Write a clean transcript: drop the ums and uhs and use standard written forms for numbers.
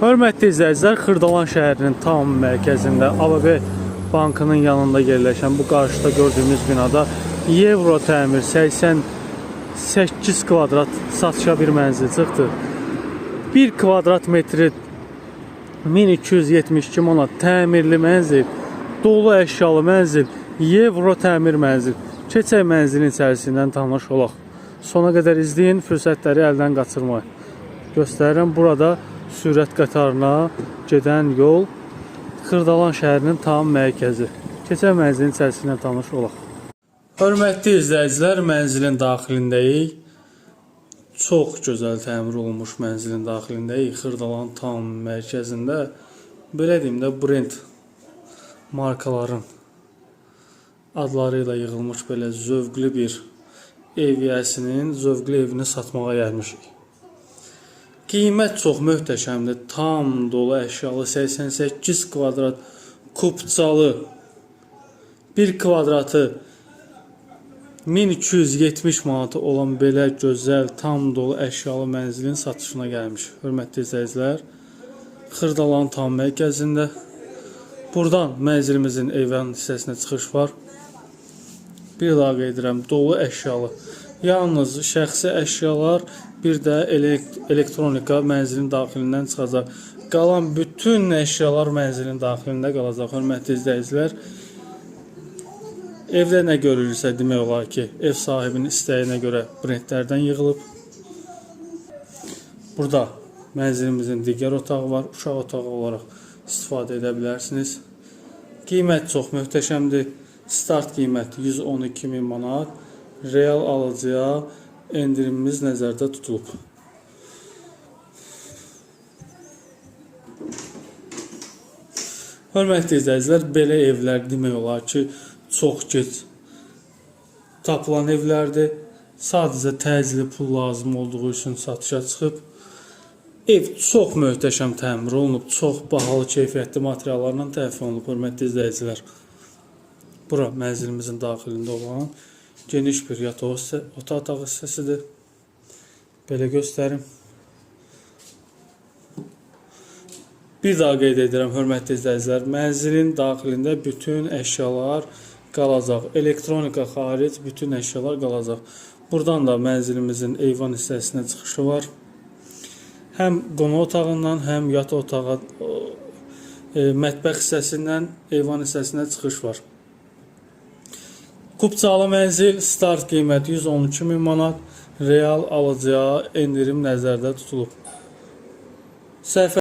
Hörmətli izləyicilər, Xırdalan şəhərinin tam mərkəzində ABB bankının yanında yerləşən bu qarşıda gördüyümüz binada Euro təmir 88 kvadrat satışa bir mənzil çıxdı. 1 kvadrat metri 1272 manat təmirli mənzil, dolu əşyalı mənzil, Euro təmir mənzil. Keçək mənzilin içərisindən tanış olaq. Sona qədər izləyin, fürsətləri əldən qaçırmayın. Göstərirəm, burada sürət qatarına gedən yol Xırdalan şəhərinin tam mərkəzi. Keçək mənzilin içərisindən tanış olaq. Hörmətli izləyicilər, mənzilin daxilindəyik. Çox gözəl təmir olunmuş mənzilin daxilindəyik. Xırdalan tam mərkəzində, belə deyim də, brend markaların adları ilə yığılmış belə zövqlü bir ev yəsinin zövqlü evini satmağa gəlmişik. Qiymət çox möhtəşəmdir. Tam dolu əşyalı 88 kvadrat kupçalı 1 kvadratı 1270 manatı olan belə gözəl tam dolu əşyalı mənzilin satışına gəlmiş. Hörmətli izləyicilər, Xırdalan tam mərkəzində. Buradan mənzilimizin eyvan hissəsinə çıxış var. Bir daha qeyd edirəm, dolu əşyalı. Yalnız şəxsi əşyalar, bir də elektronika mənzilin daxilindən çıxacaq. Qalan bütün əşyalar mənzilin daxilində qalacaq. Hörmətli izləyicilər, evdə nə görülürsə demək olar ki, ev sahibinin istəyinə görə brendlərdən yığılıb. Burada mənzilimizin digər otağı var, uşaq otağı olaraq istifadə edə bilərsiniz. Qiymət çox möhtəşəmdir. Start qiymət 112.000 manat. Real alıcıya endirimimiz nəzərdə tutulub. Hörmətli izləyicilər, belə evlər demək olar ki, çox gec tapılan evlərdir. Sadəcə təcili pul lazım olduğu üçün satışa çıxıb. Ev çox möhtəşəm təmir olunub, çox bahalı keyfiyyətli materiallarla təmin olunub. Hörmətli izləyicilər, bura mənzilimizin daxilində olan geniş bir yataq otağı hissəsidir. Belə göstərim. Bir daha qeyd edirəm, hörmətli izləyicilər, mənzilin daxilində bütün əşyalar qalacaq. Elektronika xaric bütün əşyalar qalacaq. Buradan da mənzilimizin eyvan hissəsinə çıxışı var. Həm qonaq otağından, həm yataq otağı, mətbəx hissəsindən eyvan hissəsinə çıxış var. Kupçalı mənzil, start qiymət 112.000 manat, real alıcıya endirim nəzərdə tutulub.